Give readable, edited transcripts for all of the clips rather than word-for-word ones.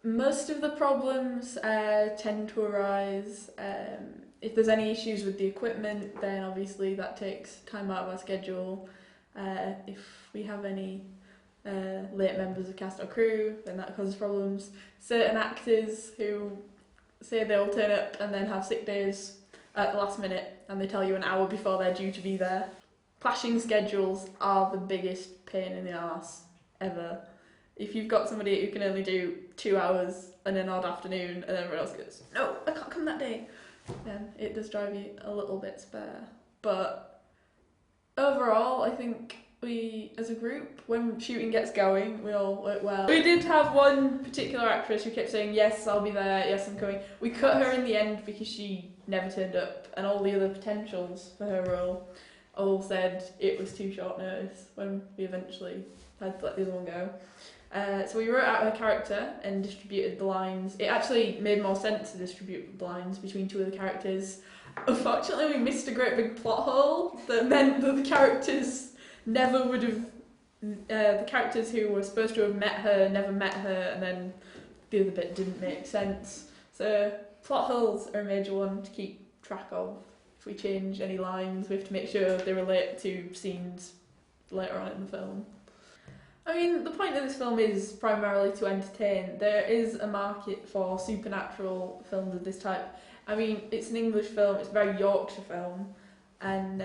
Most of the problems tend to arise. If there's any issues with the equipment, then obviously that takes time out of our schedule. If we have any late members of cast or crew, then that causes problems. Certain actors who say they'll turn up and then have sick days at the last minute, and they tell you an hour before they're due to be there. Clashing schedules are the biggest pain in the arse ever. If you've got somebody who can only do 2 hours in an odd afternoon and everyone else goes, no, I can't come that day, then it does drive you a little bit spare. But overall, I think we, as a group, when shooting gets going, we all work well. We did have one particular actress who kept saying, yes, I'll be there, yes, I'm coming. We cut her in the end because she never turned up, and all the other potentials for her role all said it was too short notice when we eventually had to let the other one go. So we wrote out her character and distributed the lines. It actually made more sense to distribute the lines between two of the characters. Unfortunately, we missed a great big plot hole that meant that the characters never would have. The characters who were supposed to have met her never met her, and then the other bit didn't make sense. So plot holes are a major one to keep track of. If we change any lines, we have to make sure they relate to scenes later on in the film. I mean, the point of this film is primarily to entertain. There is a market for supernatural films of this type. I mean, it's an English film, it's a very Yorkshire film, and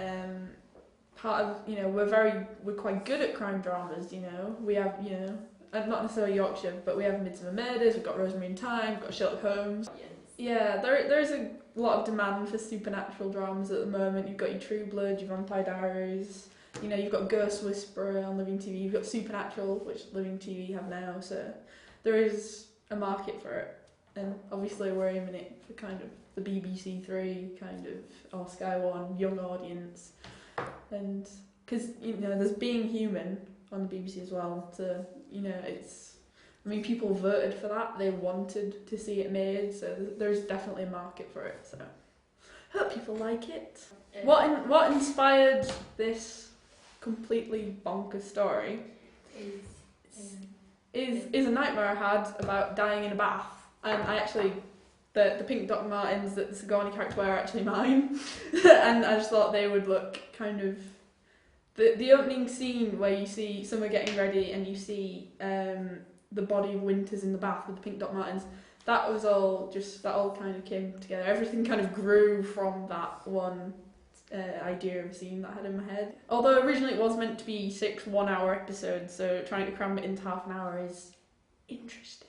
part of, we're quite good at crime dramas, We have, not necessarily Yorkshire, but we have Midsummer Murders, we've got Rosemary and Thyme, we've got Sherlock Holmes. Yes. Yeah, there is a lot of demand for supernatural dramas at the moment. You've got your True Blood, your Vampire Diaries. You've got Ghost Whisperer on Living TV, you've got Supernatural, which Living TV have now, so there is a market for it. And obviously we're aiming it for kind of the BBC Three, kind of, or Sky One, young audience. And, because, there's Being Human on the BBC as well, so, people voted for that, they wanted to see it made, so there's definitely a market for it, so hope people like it. What inspired this completely bonkers story is a nightmare I had about dying in a bath, and I actually the pink Doc Martens that the Sigourney character wear are actually mine. And I just thought they would look kind of the opening scene where you see someone getting ready and you see the body of Winters in the bath with the pink Doc Martens. That all kind of came together. Everything kind of grew from that one idea of a scene that I had in my head. Although originally it was meant to be 6 1-hour episodes, so trying to cram it into half an hour is interesting.